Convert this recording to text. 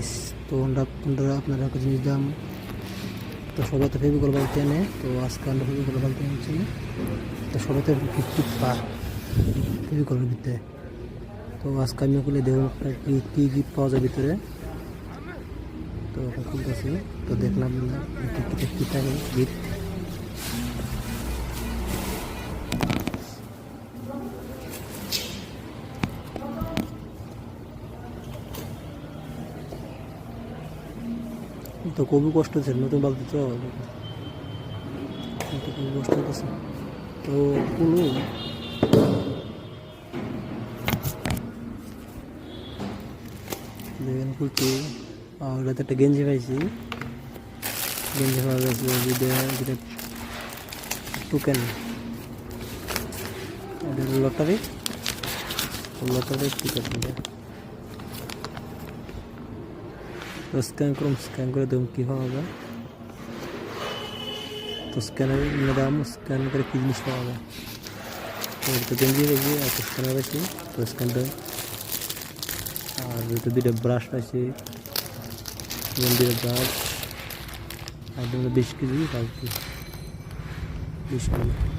Guys. তো আপনারা একটা জিনিস দাম, তো সবাই তো ফেভিকল বালতি আনে, তো আজকে আমরা ফেভিকল বালতি আনছি। তো সবাই তো গিফট পা ফেভিকলের ভিতরে। তো আজকে আমি খুলে দেবো কি গিফট পাওয়া যায় ভিতরে। তো এখন খুলতেছি, তো দেখলাম কি থাকে গিফট। তো খুবই কষ্ট হচ্ছে নতুন বালতি, তো খুবই কষ্ট হচ্ছে। তো খুলু দেখেন খুলছি। ওটাতে একটা গেঞ্জি পাইছি, গেঞ্জি পাওয়া গেছে যেটা টোকেন, এটা লটারি টিকিট। তো স্ক্যান করে দেখুন কী পাওয়া যায়। তো স্ক্যানার দাম, স্ক্যান করে কী জিনিস পাওয়া যায়। তো গেঞ্জি পেয়েছি, একটা স্ক্যানার পাইছি, তো স্ক্যানটা আর দুটো ব্রাশ পাইছি, দুটো ব্রাশ আর 20 কেজি 20 কেজি।